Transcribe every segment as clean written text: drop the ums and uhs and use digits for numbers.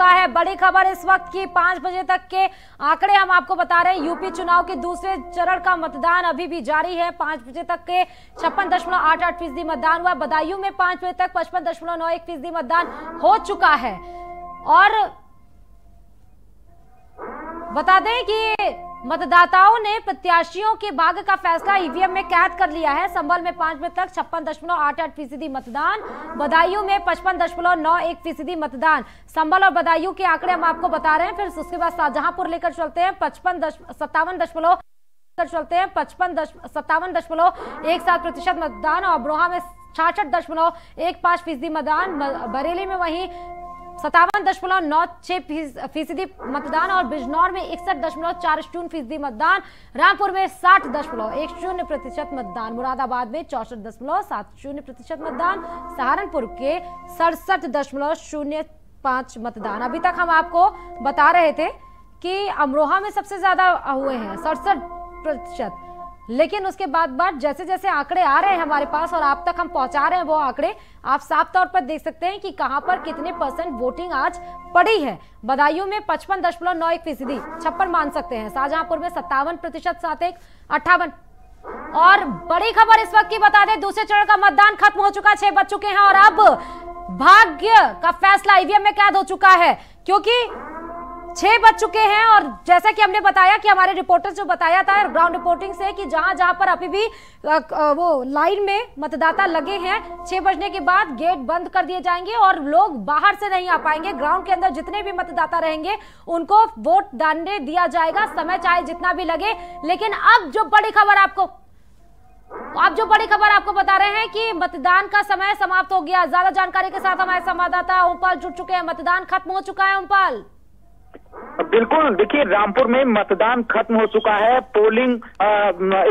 चुका है। बड़ी खबर इस वक्त की 5 बजे तक के आंकड़े हम आपको बता रहे हैं। यूपी चुनाव के दूसरे चरण का मतदान अभी भी जारी है। 5 बजे तक के 56.88% मतदान हुआ। बदायूं में 5 बजे तक 55.91% मतदान हो चुका है। और बता दें कि मतदाताओं ने प्रत्याशियों के भाग्य का फैसला ईवीएम में कैद कर लिया है। संभल में 5 बजे तक 56.88% मतदान, बदायूं में 55.91% मतदान। संभल और बदायूं के आंकड़े हम आपको बता रहे हैं। फिर उसके बाद शाहजहांपुर लेकर चलते हैं 57.17% मतदान और अमरोहा में 66.15% मतदान, बरेली में वहीं 57.96% मतदान और बिजनौर में 61.40% मतदान, रामपुर में 60.10% मतदान, मुरादाबाद में 64.70% मतदान, सहारनपुर के 67.05% मतदान। अभी तक हम आपको बता रहे थे कि अमरोहा में सबसे ज्यादा हुए हैं 67%, लेकिन उसके बाद जैसे जैसे आंकड़े आ रहे हैं हमारे पास और आप तक हम पहुंचा रहे हैं वो आंकड़े, आप साफ तौर पर देख सकते हैं कि कहां पर कितने % वोटिंग आज पड़ी है। बदायूं में 55.91%, 56 मान सकते हैं। शाहजहांपुर में 57%, 58। और बड़ी खबर इस वक्त की बता दें, दूसरे चरण का मतदान खत्म हो चुका, 6 बज चुके हैं और अब भाग्य का फैसला ईवीएम में कैद हो चुका है, क्योंकि 6 बज चुके हैं। और जैसा कि हमने बताया कि हमारे रिपोर्टर जो बताया था ग्राउंड रिपोर्टिंग से कि जहां जहां पर अभी भी वो लाइन में मतदाता लगे हैं, 6 बजने के बाद गेट बंद कर दिए जाएंगे और लोग बाहर से नहीं आ पाएंगे। ग्राउंड के अंदर जितने भी मतदाता रहेंगे उनको वोट डालने दिया जाएगा, समय चाहे जितना भी लगे। लेकिन अब जो बड़ी खबर आपको बता रहे हैं कि मतदान का समय समाप्त हो गया। ज्यादा जानकारी के साथ हमारे संवाददाता ओमपाल जुड़ चुके हैं। मतदान खत्म हो चुका है ओमपाल। बिल्कुल, देखिए रामपुर में मतदान खत्म हो चुका है। पोलिंग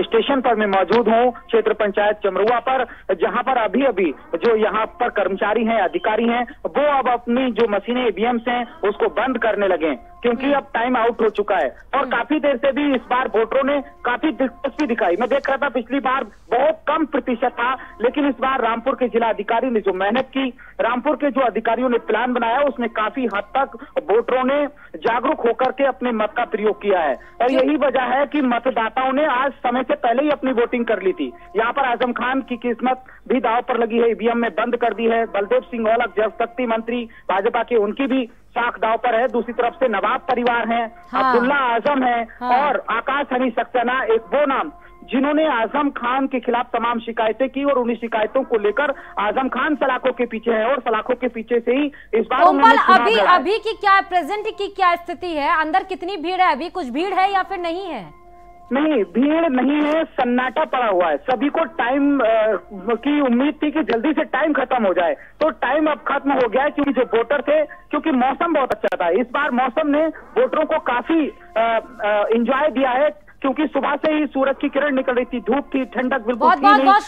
स्टेशन पर मैं मौजूद हूँ, क्षेत्र पंचायत चमरुआ पर, जहां पर अभी अभी जो यहाँ पर कर्मचारी हैं, अधिकारी हैं, वो अब अपनी जो मशीनें ईवीएम्स हैं उसको बंद करने लगे, क्योंकि अब टाइम आउट हो चुका है। और काफी देर से भी इस बार वोटरों ने काफी दिलचस्पी दिखाई। मैं देख रहा था पिछली बार बहुत कम प्रतिशत था, लेकिन इस बार रामपुर के जिला अधिकारी ने जो मेहनत की, रामपुर के जो अधिकारियों ने प्लान बनाया, उसमें काफी हद तक वोटरों ने जागरूक होकर के अपने मत का प्रयोग किया है। और यही वजह है कि मतदाताओं ने आज समय से पहले ही अपनी वोटिंग कर ली थी। यहाँ पर आजम खान की किस्मत भी दांव पर लगी है, ईवीएम में बंद कर दी है। बलदेव सिंह औलख जल शक्ति मंत्री भाजपा के, उनकी भी साख दांव पर है। दूसरी तरफ से नवाब परिवार है, अब्दुल्ला आजम है और आकाश हनी सक्सेना, एक वो नाम जिन्होंने आजम खान के खिलाफ तमाम शिकायतें की और उन्हीं शिकायतों को लेकर आजम खान सलाखों के पीछे है और सलाखों के पीछे से ही इस बार अभी की क्या प्रेजेंट की क्या स्थिति है? अंदर कितनी भीड़ है? अभी कुछ भीड़ है या फिर नहीं है? नहीं, भीड़ नहीं है, सन्नाटा पड़ा हुआ है। सभी को टाइम की उम्मीद थी कि जल्दी से टाइम खत्म हो जाए, तो टाइम अब खत्म हो गया है। क्योंकि जो वोटर थे, क्योंकि मौसम बहुत अच्छा था, इस बार मौसम ने वोटरों को काफी एंजॉय दिया है, क्योंकि सुबह से ही सूरज की किरण निकल रही थी, धूप थी, ठंडक बिल्कुल थी नहीं। बहुत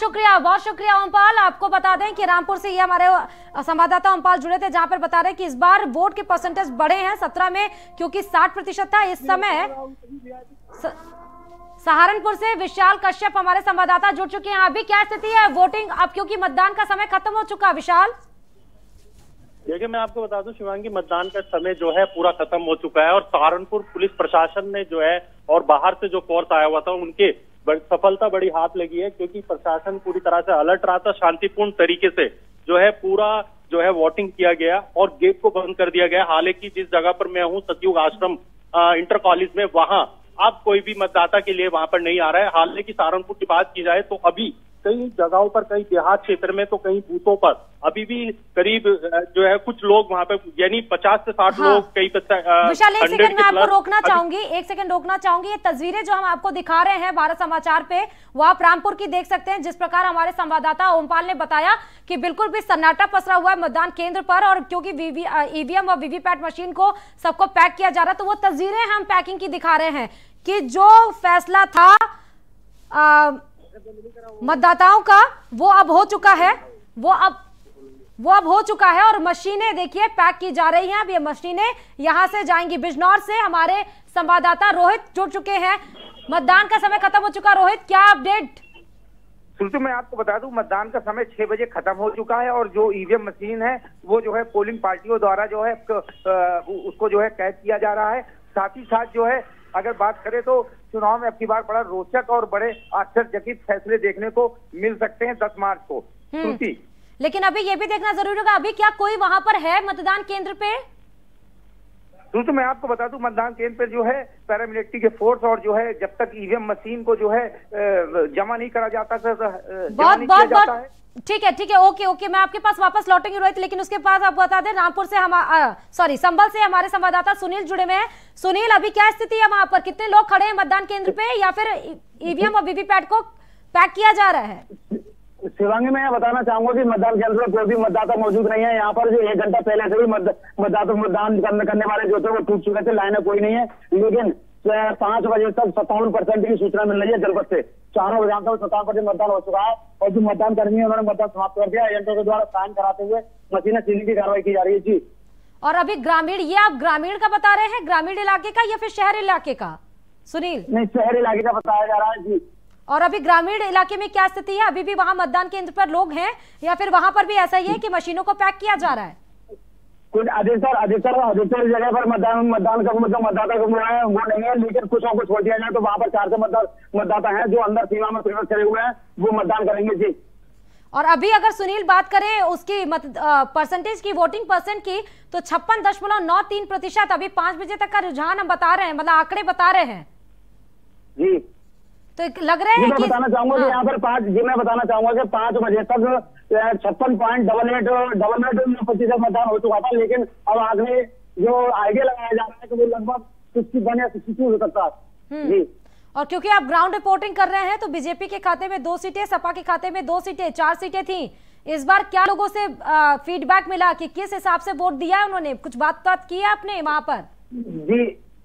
शुक्रिया ओमपाल। आपको बता दें कि रामपुर से ये हमारे संवाददाता ओमपाल जुड़े थे, जहां पर बता रहे हैं कि इस बार वोट के परसेंटेज बढ़े हैं 17 में, क्योंकि 60% था। इस समय सहारनपुर से विशाल कश्यप हमारे संवाददाता जुड़ चुके हैं। अभी क्या स्थिति है वोटिंग अब, क्योंकि मतदान का समय खत्म हो चुका? विशाल, देखिए मैं आपको बता दूं शिवांगी, मतदान का समय जो है पूरा खत्म हो चुका है और सहारनपुर पुलिस प्रशासन ने जो है और बाहर से जो फोर्स आया हुआ था उनके सफलता बड़ी हाथ लगी है, क्योंकि प्रशासन पूरी तरह से अलर्ट रहा था। शांतिपूर्ण तरीके से जो है पूरा जो है वोटिंग किया गया और गेट को बंद कर दिया गया। हालांकि जिस जगह पर मैं हूँ, सतयुग आश्रम इंटर कॉलेज में, वहां अब कोई भी मतदाता के लिए वहां पर नहीं आ रहा है। हालांकि सहारनपुर की बात की जाए तो अभी कई जगहों पर, कई देहात क्षेत्र में तो कई बूथों पर अभी भी करीब जो है कुछ लोग वहां पे, यानी 50 से 60 लोग, कई विशाल एक सेकंड में आपको रोकना चाहूंगी, एक सेकंड रोकना चाहूंगी। ये तस्वीरें जो हम आपको दिखा रहे हैं भारत समाचार पे, वो आप रामपुर की देख सकते हैं। जिस प्रकार हमारे संवाददाता ओमपाल ने बताया कि बिल्कुल भी सन्नाटा पसरा हुआ है मतदान केंद्र पर, और क्योंकि ईवीएम और वीवीपैट मशीन को सबको पैक किया जा रहा, तो वो तस्वीरें हम पैकिंग की दिखा रहे हैं कि जो फैसला था मतदाताओं का वो अब हो चुका है, वो अब हो चुका है। और मशीनें देखिए पैक की जा रही हैं। अब ये मशीनें यहां से जाएंगी। बिजनौर से हमारे संवाददाता रोहित जुड़ चुके हैं। मतदान का समय खत्म हो चुका। रोहित, क्या अपडेट? श्रुति, मैं आपको बता दूं मतदान का समय 6 बजे खत्म हो चुका है और जो ईवीएम मशीन है वो जो है पोलिंग पार्टियों द्वारा जो है उसको जो है कैद किया जा रहा है। साथ ही साथ जो है अगर बात करें तो चुनाव में अब की बार बड़ा रोचक और बड़े आश्चर्यचकित फैसले देखने को मिल सकते हैं 10 मार्च को। श्रुति, लेकिन अभी ये भी देखना जरूरी होगा, अभी क्या कोई वहां पर है मतदान केंद्र पे? तो मैं आपको बता दूं मतदान केंद्र पर जो है पैरामिलिट्री के फोर्स और जो है जब तक ईवीएम मशीन को जो है जमा नहीं करा जाता बहुत ठीक है, ओके, मैं आपके पास वापस लौटेंगे रोहित, लेकिन उसके पास आप बता दें रामपुर से संभल से हमारे संवाददाता सुनील जुड़े हुए हैं। सुनील, अभी क्या स्थिति है वहां पर, कितने लोग खड़े हैं मतदान केंद्र पे या फिर ईवीएम और वीवीपैट को पैक किया जा रहा है? शिवांगी, मैं बताना चाहूंगा कि मतदान केंद्र पर कोई भी मतदाता मौजूद नहीं है। यहाँ पर जो 1 घंटा पहले से ही मतदान करने वाले जो थे वो टूट चुके थे, लाइनें कोई नहीं है। लेकिन 5 बजे तक 57% की सूचना मिल रही है जनपद से। 4 बजे तक 57% मतदान हो चुका है और जो मतदान कर्मी है उन्होंने मतदान समाप्त कर दिया। एजेंटों के द्वारा साइन कराते हुए मशीनें सीलिंग की कार्रवाई की जा रही है। जी, और अभी ग्रामीण, ये आप ग्रामीण का बता रहे हैं, ग्रामीण इलाके का या फिर शहर इलाके का सुनील? नहीं, शहर इलाके का बताया जा रहा है। जी, और अभी ग्रामीण इलाके में क्या स्थिति है, अभी भी वहां मतदान केंद्र पर लोग हैं या फिर वहां पर भी ऐसा ही है कि मशीनों को पैक किया जा रहा है? कुछ अधिकतर जगह पर मतदान का मतलब मतदाता को है वो नहीं है, लेकिन कुछ और कुछ छोड़ दिया जाए तो वहां पर 4 से मतदाता हैं जो अंदर सीमा में प्रवेश करे हुए हैं, वो मतदान करेंगे। जी, और अभी अगर सुनील बात करें उसकी परसेंटेज की, वोटिंग परसेंट की, तो 56.93%। अभी 5 बजे तक का रुझान हम बता रहे हैं, मतलब आंकड़े बता रहे हैं। जी, तो लग रहा है कि बताना चाहूंगा कि यहाँ पर 5 बजे तक 56.88% मतदान हो चुका था। लेकिन अब आगे जो आइडिया लगाया जा रहा है कि वो लगभग 61 या 62 हो सकता है। जी, और क्योंकि आप ग्राउंड रिपोर्टिंग कर रहे हैं तो बीजेपी के खाते में 2 सीटें, सपा के खाते में 2 सीटें, 4 सीटें थी। इस बार क्या लोगों से फीडबैक मिला कि किस हिसाब से वोट दिया है उन्होंने, कुछ बात की है आपने वहां पर?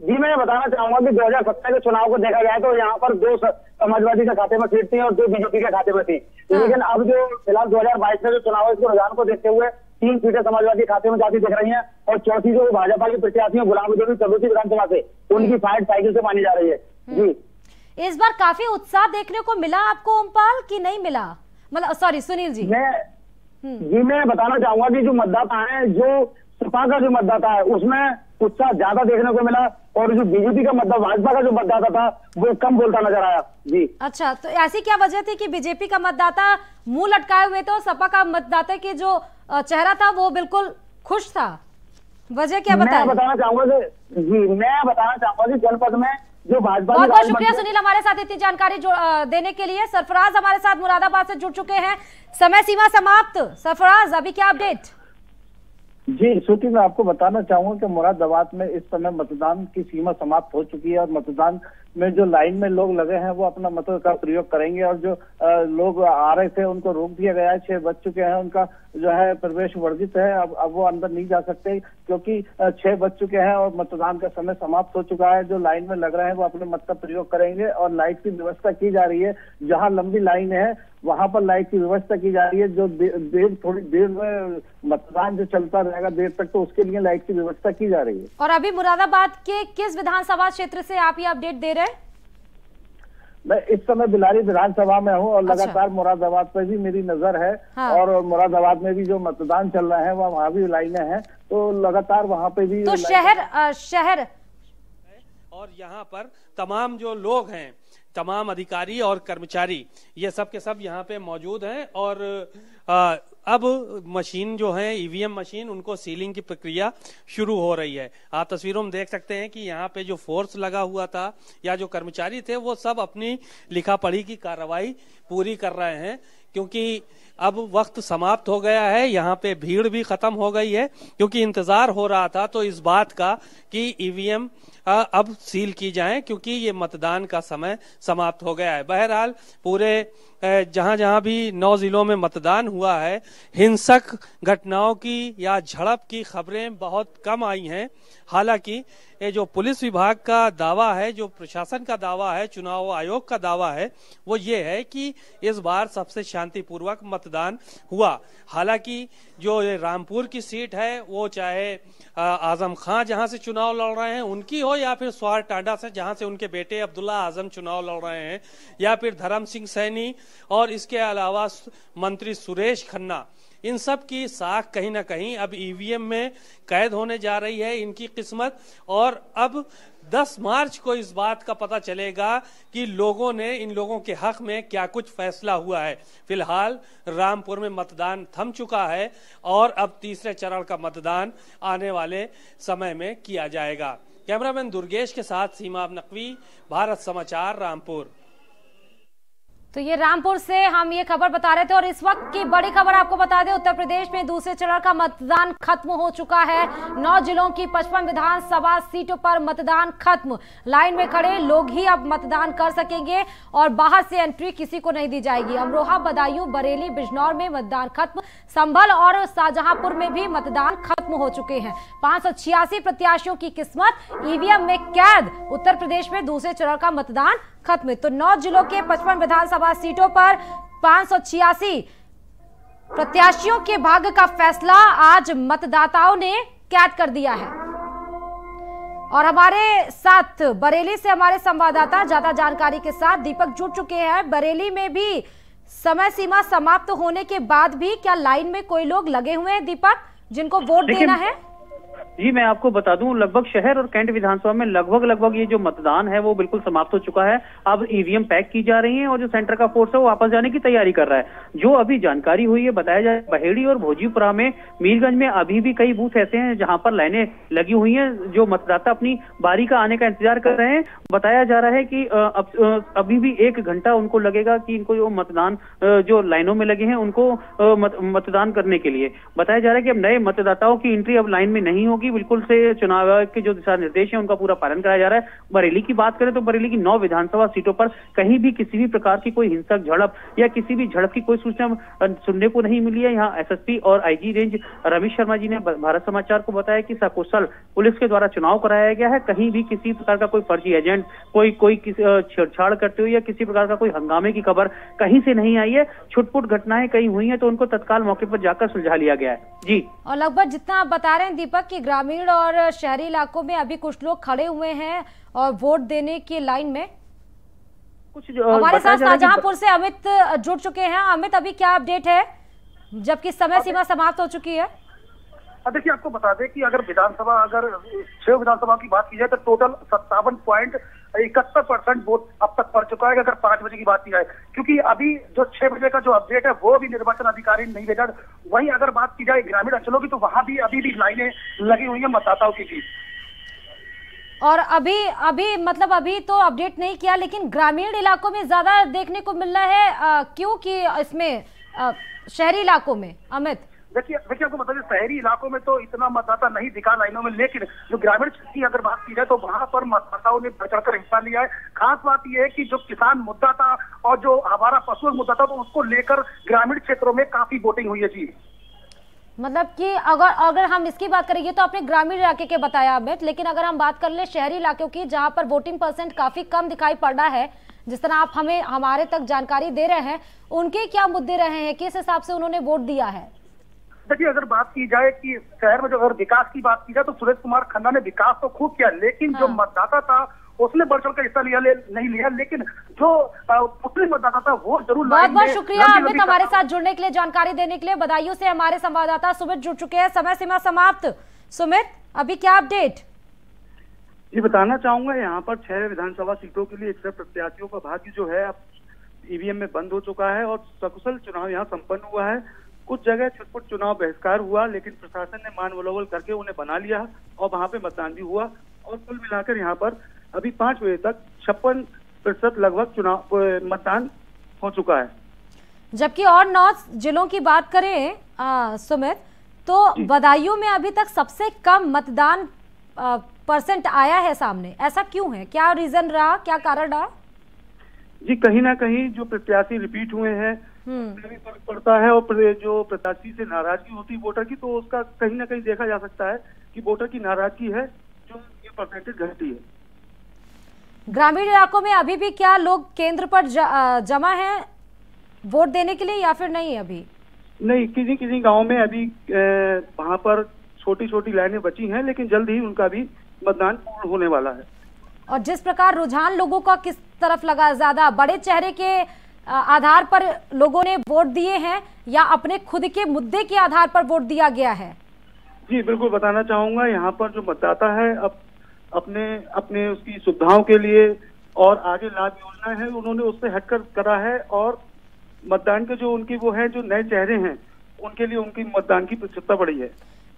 जी, मैं बताना चाहूंगा कि 2017 के चुनाव को देखा जाए तो यहाँ पर 2 समाजवादी के खाते में सीट थी और 2 बीजेपी के खाते में थी। लेकिन अब जो फिलहाल 2022 में जो चुनाव है, इसके रुझान को देखते हुए 3 सीटें समाजवादी खाते में जाती दिख रही हैं और चौथी जो भाजपा की प्रत्याशी है गुलाम देवी चौधरी विधानसभा से, उनकी फाइट साइकिल से मानी जा रही है। जी, इस बार काफी उत्साह देखने को मिला आपको ओमपाल कि नहीं मिला, मतलब सॉरी सुनील जी? मैं बताना चाहूंगा कि जो मतदाता है, जो सपा का जो मतदाता है उसमें उत्साह ज्यादा देखने को मिला और जो बीजेपी का भाजपा का जो मतदाता था वो कम बोलता नजर आया। जी, अच्छा, तो ऐसी क्या वजह थी कि बीजेपी का मतदाता मुंह लटकाए हुए थे और सपा का मतदाता के जो चेहरा था वो बिल्कुल खुश था? वजह क्या बताएं? मैं बताना चाहूंगा कि जनपद में जो भाजपा, बहुत बहुत शुक्रिया सुनील हमारे साथ इतनी जानकारी देने के लिए। सरफराज हमारे साथ मुरादाबाद से जुड़ चुके हैं। समय सीमा समाप्त, सरफराज अभी क्या अपडेट? जी श्रुति, मैं आपको बताना चाहूंगा कि मुरादाबाद में इस समय मतदान की सीमा समाप्त हो चुकी है और मतदान में जो लाइन में लोग लगे हैं वो अपना मत का प्रयोग करेंगे और जो लोग आ रहे थे उनको रोक दिया गया है। 6 बज चुके हैं, उनका जो है प्रवेश वर्जित है। अब वो अंदर नहीं जा सकते क्योंकि 6 बज चुके हैं और मतदान का समय समाप्त हो चुका है। जो लाइन में लग रहे हैं वो अपने मत का प्रयोग करेंगे और लाइट की व्यवस्था की जा रही है। जहाँ लंबी लाइन है वहां पर लाइट की व्यवस्था की जा रही है। जो थोड़ी देर में मतदान जो चलता रहेगा देर तक, तो उसके लिए लाइट की व्यवस्था की जा रही है। और अभी मुरादाबाद के किस विधानसभा क्षेत्र से आप ये अपडेट दे रहे हैं? मैं इस समय बिलारी विधानसभा में हूँ और लगातार मुरादाबाद पर भी मेरी नजर है। हाँ। और मुरादाबाद में भी जो मतदान चल रहा है वहाँ भी लाइनें हैं, तो लगातार वहाँ पे भी तो शहर और यहाँ पर तमाम जो लोग हैं, तमाम अधिकारी और कर्मचारी, ये सब के सब यहाँ पे मौजूद हैं। और अब मशीन जो है ईवीएम मशीन, उनको सीलिंग की प्रक्रिया शुरू हो रही है। आप तस्वीरों में देख सकते हैं कि यहाँ पे जो फोर्स लगा हुआ था या जो कर्मचारी थे वो सब अपनी लिखा पढ़ी की कार्रवाई पूरी कर रहे हैं, क्योंकि अब वक्त समाप्त हो गया है। यहाँ पे भीड़ भी खत्म हो गई है, क्योंकि इंतजार हो रहा था तो इस बात का कि ईवीएम अब सील की जाए, क्योंकि ये मतदान का समय समाप्त हो गया है। बहरहाल पूरे जहां जहां भी 9 जिलों में मतदान हुआ है, हिंसक घटनाओं की या झड़प की खबरें बहुत कम आई हैं। हालांकि ये जो पुलिस विभाग का दावा है, जो प्रशासन का दावा है, चुनाव आयोग का दावा है, वो ये है कि इस बार सबसे शांतिपूर्वक मतदान हुआ। हालांकि जो ये रामपुर की सीट है, वो चाहे आजम खां जहां से चुनाव लड़ रहे हैं उनकी हो, या फिर स्वार टांडा से जहां से उनके बेटे अब्दुल्ला आजम चुनाव लड़ रहे हैं, या फिर धर्म सिंह सैनी और इसके अलावा मंत्री सुरेश खन्ना, इन सब की साख कहीं ना कहीं अब ईवीएम में कैद होने जा रही है, इनकी किस्मत। और अब 10 मार्च को इस बात का पता चलेगा कि लोगों ने इन लोगों के हक में क्या कुछ फैसला हुआ है। फिलहाल रामपुर में मतदान थम चुका है और अब तीसरे चरण का मतदान आने वाले समय में किया जाएगा। कैमरामैन दुर्गेश के साथ सीमा नकवी, भारत समाचार, रामपुर। तो ये रामपुर से हम ये खबर बता रहे थे। और इस वक्त की बड़ी खबर आपको बता दें, उत्तर प्रदेश में दूसरे चरण का मतदान खत्म हो चुका है। 9 जिलों की 55 विधानसभा सीटों पर मतदान खत्म। लाइन में खड़े लोग ही अब मतदान कर सकेंगे और बाहर से एंट्री किसी को नहीं दी जाएगी। अमरोहा, बदायूं, बरेली, बिजनौर में मतदान खत्म। संभल और शाहजहांपुर में भी मतदान खत्म हो चुके हैं। 586 प्रत्याशियों की किस्मत ईवीएम में कैद। उत्तर प्रदेश में दूसरे चरण का मतदान खत्म। तो 9 जिलों के 55 विधानसभा सीटों पर 586 प्रत्याशियों के भाग्य का फैसला आज मतदाताओं ने कैद कर दिया है। और हमारे साथ बरेली से हमारे संवाददाता ज्यादा जानकारी के साथ दीपक जुड़ चुके हैं। बरेली में भी समय सीमा समाप्त होने के बाद भी क्या लाइन में कोई लोग लगे हुए हैं दीपक, जिनको वोट देना है? जी, मैं आपको बता दूं, लगभग शहर और कैंट विधानसभा में लगभग ये जो मतदान है वो बिल्कुल समाप्त हो चुका है। अब ईवीएम पैक की जा रही है और जो सेंटर का फोर्स है वो वापस जाने की तैयारी कर रहा है। जो अभी जानकारी हुई है, बताया जाए बहेड़ी और भोजीपुरा में, मीरगंज में अभी भी कई बूथ ऐसे हैं जहां पर लाइनें लगी हुई हैं। जो मतदाता अपनी बारी का आने का इंतजार कर रहे हैं। बताया जा रहा है कि अभी भी 1 घंटा उनको लगेगा कि इनको जो मतदान जो लाइनों में लगे हैं उनको मतदान करने के लिए। बताया जा रहा है कि अब नए मतदाताओं की एंट्री अब लाइन में नहीं होगी। बिल्कुल से चुनाव आयोग के जो दिशा निर्देश है उनका पूरा पालन कराया जा रहा है। बरेली की बात करें तो बरेली की 9 विधानसभा सीटों पर कहीं भी किसी भी प्रकार की कोई हिंसक झड़प या किसी भी झड़प की कोई सूचना सुनने को नहीं मिली है। यहाँ एसएसपी और आईजी रेंज रमेश शर्मा जी ने भारत समाचार को बताया कि सकुशल पुलिस के द्वारा चुनाव कराया गया है। कहीं भी किसी प्रकार का कोई फर्जी एजेंट कोई छेड़छाड़ करते हुए या किसी प्रकार का कोई हंगामे की खबर कहीं से नहीं आई है। छुटपुट घटनाएं कहीं हुई है तो उनको तत्काल मौके पर जाकर सुलझा लिया गया है। जी, और लगभग जितना आप बता रहे हैं दीपक कि ग्रामीण और शहरी इलाकों में अभी कुछ लोग खड़े हुए हैं और वोट देने की लाइन में। कुछ हमारे साथ शाहजहांपुर से अमित जुड़ चुके हैं। अमित, अभी क्या अपडेट है जबकि समय सीमा समाप्त हो चुकी है? देखिए, आपको बता दें कि अगर 6 विधानसभा की बात की जाए तो टोटल 57.71% वोट अब तक पड़ चुका है। अगर 5 बजे की बात की जाए, क्योंकि अभी जो 6 बजे का जो अपडेट है वो भी निर्वाचन अधिकारी नहीं भेजा। वहीं अगर बात की जाए ग्रामीण अंचलों की तो वहां भी अभी भी लाइनें लगी हुई है मतदाताओं की भी। और अभी मतलब अभी तो अपडेट नहीं किया, लेकिन ग्रामीण इलाकों में ज्यादा देखने को मिल रहा है, क्योंकि इसमें शहरी इलाकों में अमित देखिए आपको बता दें, शहरी इलाकों में तो इतना मतदाता नहीं दिखा लाइनों में, लेकिन जो ग्रामीण क्षेत्र की अगर बात की जाए तो वहां पर मतदाताओं ने बढ़ चढ़कर हिस्सा लिया है। खास बात यह है कि जो किसान मुद्दा था और जो आवारा पशु मुद्दा था तो उसको लेकर ग्रामीण क्षेत्रों में काफी वोटिंग हुई है। जी, मतलब कि अगर हम इसकी बात करेंगे तो आपने ग्रामीण इलाके के बताया अमित, लेकिन अगर हम बात कर ले शहरी इलाकों की, जहां पर वोटिंग परसेंट काफी कम दिखाई पड़ रहा है, जिस तरह आप हमारे तक जानकारी दे रहे हैं, उनके क्या मुद्दे रहे हैं, किस हिसाब से उन्होंने वोट दिया है? देखिए, अगर बात की जाए कि शहर में जो अगर विकास की बात की जाए तो सुरेश कुमार खन्ना ने विकास तो खूब किया, लेकिन जो मतदाता था उसने बढ़ चढ़ कर हिस्सा नहीं लिया। लेकिन जो मुस्लिम मतदाता था वो जरूर। बहुत बहुत शुक्रिया अमित हमारे साथ जुड़ने के लिए, जानकारी देने के लिए। बदायूं से हमारे संवाददाता सुमित जुड़ चुके हैं। समय सीमा समाप्त। सुमित, अभी क्या अपडेट? जी, बताना चाहूंगा, यहाँ पर 6 विधानसभा सीटों के लिए 61 प्रत्याशियों का भाग्य जो है अब ईवीएम में बंद हो चुका है और सकुशल चुनाव यहाँ संपन्न हुआ है। कुछ जगह छुटपुट चुनाव बहिष्कार हुआ, लेकिन प्रशासन ने मान मनोबल करके उन्हें बना लिया और वहां पे मतदान भी हुआ। और कुल मिलाकर यहाँ पर अभी 5 बजे तक 56% लगभग चुनाव मतदान हो चुका है। जबकि और 9 जिलों की बात करें सुमित, तो बदायूं में अभी तक सबसे कम मतदान परसेंट आया है सामने। ऐसा क्यों है? क्या रीजन रहा, क्या कारण रहा? जी, कहीं ना कहीं जो प्रत्याशी रिपीट हुए हैं भी फर्क पड़ता है और जो प्रत्याशी से नाराजगी होती है वोटर की, तो उसका कहीं ना कहीं देखा जा सकता है कि वोटर की नाराजगी है जो ये परसेंटेज घटी है। ग्रामीण इलाकों में अभी भी क्या लोग केंद्र पर जमा हैं वोट देने के लिए या फिर नहीं? अभी नहीं, किसी किसी गांव में अभी वहां पर छोटी छोटी लाइनें बची हैं, लेकिन जल्द ही उनका भी मतदान पूर्ण होने वाला है। और जिस प्रकार रुझान लोगों का किस तरफ लगा, ज्यादा बड़े चेहरे के आधार पर लोगों ने वोट दिए हैं या अपने खुद के मुद्दे के आधार पर वोट दिया गया है? जी बिल्कुल बताना चाहूंगा, यहाँ पर जो मतदाता है अब अपने अपने उसकी सुविधाओं के लिए और आगे लाभ योजना है उन्होंने उससे हटकर करा है, और मतदान के जो उनकी वो है जो नए चेहरे हैं उनके लिए उनकी मतदान की प्रतिशतता बढ़ी है।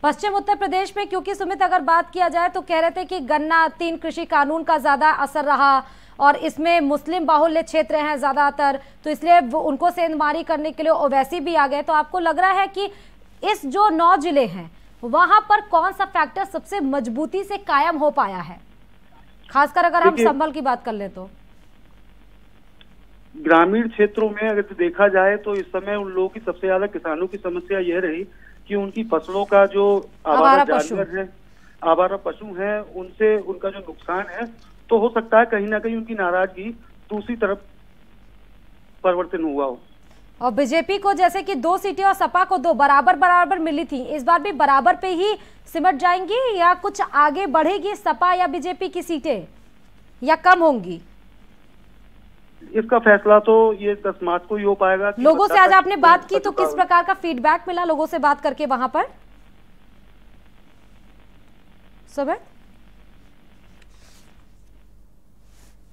पश्चिम उत्तर प्रदेश में क्योंकि सुमित अगर बात किया जाए तो कह रहे थे कि गन्ना 3 कृषि कानून का ज्यादा असर रहा और इसमें मुस्लिम बाहुल्य क्षेत्र हैं ज्यादातर, तो इसलिए वो उनको सेंधमारी करने के लिए ओवैसी भी आ गए। तो आपको लग रहा है कि इस जो 9 जिले हैं वहां पर कौन सा फैक्टर सबसे मजबूती से कायम हो पाया है, खासकर अगर हम संभल की बात कर ले तो? ग्रामीण क्षेत्रों में अगर देखा जाए तो इस समय उन लोगों की सबसे ज्यादा किसानों की समस्या यह रही कि उनकी फसलों का जो आवारा जानवर है, आवारा पशु हैं, उनसे उनका जो नुकसान है, तो हो सकता है कहीं ना कहीं उनकी नाराजगी दूसरी तरफ परिवर्तन हुआ हो। और बीजेपी को जैसे कि 2 सीटें और सपा को 2 बराबर मिली थी, इस बार भी बराबर पे ही सिमट जाएंगी या कुछ आगे बढ़ेगी सपा या बीजेपी की सीटें या कम होंगी? इसका फैसला तो ये 10 मार्च को ही हो पाएगा। लोगों से आज आपने बात की तो किस प्रकार का फीडबैक मिला लोगों से बात करके वहां पर? सुमित,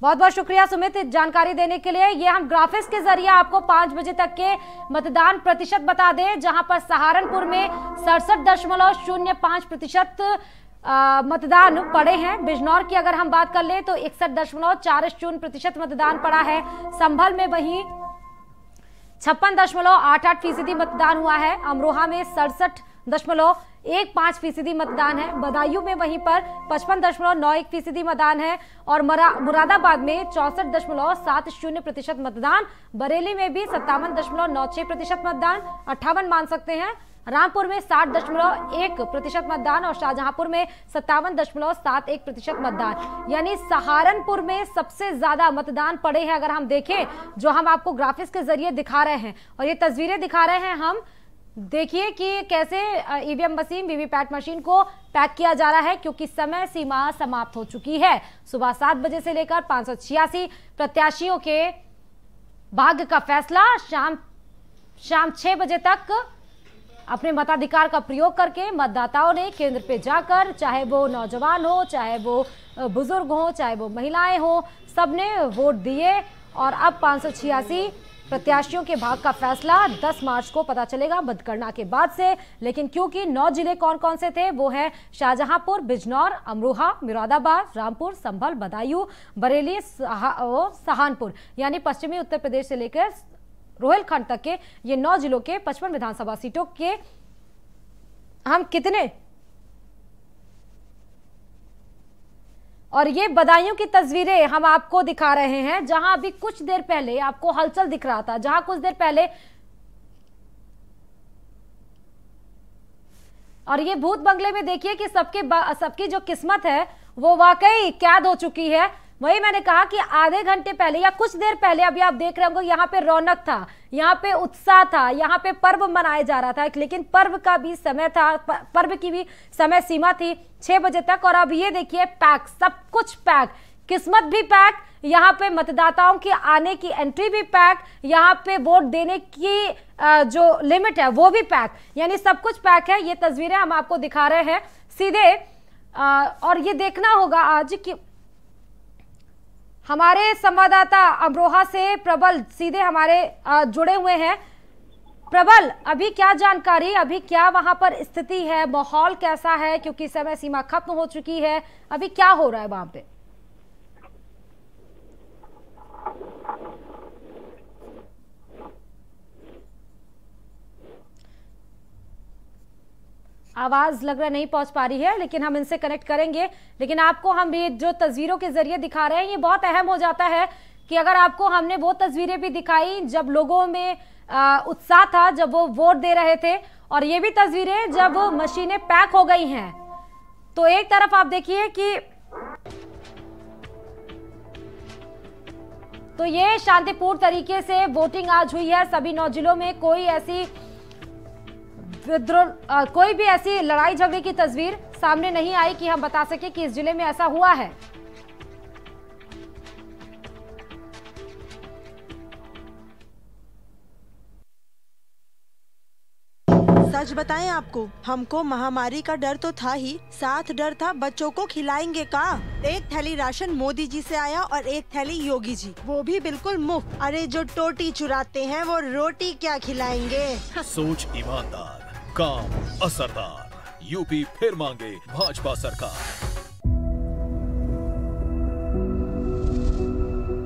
बहुत बहुत शुक्रिया सुमित जानकारी देने के लिए। ये हम ग्राफिक्स के जरिए आपको 5 बजे तक के मतदान प्रतिशत बता दें, जहां पर सहारनपुर में 67.05% मतदान पड़े हैं। बिजनौर की अगर हम बात कर ले तो 61.40% मतदान पड़ा है। संभल में वहीं 56.88% मतदान हुआ है। अमरोहा में 67.15% मतदान है। बदायूं में वहीं पर 55.91% मतदान है और मुरादाबाद में 64.70% मतदान। बरेली में भी 57.96% मतदान, 58 मान सकते हैं। रामपुर में 60.1% मतदान और शाहजहांपुर में 57.71% मतदान। यानी सहारनपुर में सबसे ज्यादा मतदान पड़े हैं अगर हम देखें, जो हम आपको ग्राफिक्स के जरिए दिखा रहे हैं और ये तस्वीरें दिखा रहे हैं हम। देखिए कि कैसे ईवीएम मशीन, वीवीपैट मशीन को पैक किया जा रहा है क्योंकि समय सीमा समाप्त हो चुकी है। सुबह 7 बजे से लेकर 586 प्रत्याशियों के भाग्य का फैसला शाम 6 बजे तक अपने मताधिकार का प्रयोग करके मतदाताओं ने केंद्र पे जाकर, चाहे वो नौजवान हो, चाहे वो बुजुर्ग हो, चाहे वो महिलाएं हो, सबने वोट दिए। और अब 586 प्रत्याशियों के भाग्य का फैसला 10 मार्च को पता चलेगा मतगणना के बाद से। लेकिन क्योंकि 9 जिले कौन कौन से थे वो है शाहजहांपुर, बिजनौर, अमरोहा, मुरादाबाद, रामपुर, संभल, बदायूं, बरेली, सहारनपुर, यानी पश्चिमी उत्तर प्रदेश से लेकर रोहिलखंड तक के ये 9 जिलों के 55 विधानसभा सीटों के हम कितने, और ये बदायूं की तस्वीरें हम आपको दिखा रहे हैं जहां अभी कुछ देर पहले आपको हलचल दिख रहा था, जहां कुछ देर पहले, और ये भूत बंगले में देखिए कि सबकी जो किस्मत है वो वाकई कैद हो चुकी है। वही मैंने कहा कि आधे घंटे पहले या कुछ देर पहले अभी आप देख रहे होंगे यहाँ पे रौनक था, यहाँ पे उत्साह था, यहाँ पे पर्व मनाया जा रहा था, लेकिन पर्व का भी समय था, पर्व की भी समय सीमा थी 6 बजे तक। और अब ये देखिए पैक, सब कुछ पैक, किस्मत भी पैक, यहाँ पे मतदाताओं के आने की एंट्री भी पैक, यहाँ पे वोट देने की जो लिमिट है वो भी पैक, यानी सब कुछ पैक है। ये तस्वीरें हम आपको दिखा रहे हैं सीधे। और ये देखना होगा आज कि हमारे संवाददाता अमरोहा से प्रबल सीधे हमारे जुड़े हुए हैं। प्रबल, अभी क्या जानकारी, अभी क्या वहां पर स्थिति है, माहौल कैसा है, क्योंकि समय सीमा खत्म हो चुकी है, अभी क्या हो रहा है वहां पे? आवाज लग रहा नहीं पहुंच पा रही है, लेकिन हम इनसे कनेक्ट करेंगे। लेकिन आपको हम ये जो तस्वीरों के जरिए दिखा रहे हैं ये बहुत अहम हो जाता है कि अगर आपको हमने वो तस्वीरें भी दिखाई जब लोगों में उत्साह था, जब वो वोट दे रहे थे, और ये भी तस्वीरें जब मशीनें पैक हो गई हैं, तो एक तरफ आप देखिए कि तो ये शांतिपूर्ण तरीके से वोटिंग आज हुई है सभी 9 जिलों में। कोई ऐसी कोई भी ऐसी लड़ाई झगड़े की तस्वीर सामने नहीं आई कि हम बता सके कि इस जिले में ऐसा हुआ है। सच बताएं आपको, हमको महामारी का डर तो था ही, साथ डर था बच्चों को खिलाएंगे का। एक थैली राशन मोदी जी से आया और एक थैली योगी जी, वो भी बिल्कुल मुफ्त। अरे जो टोटी चुराते हैं वो रोटी क्या खिलाएंगे। सोच ईमानदार, काम असरदार, यूपी फिर मांगे भाजपा सरकार।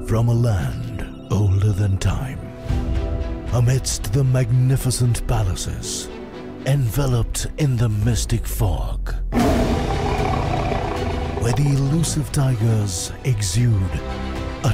From a land older than time, amidst the magnificent palaces, enveloped in the mystic fog, where the elusive tigers exude a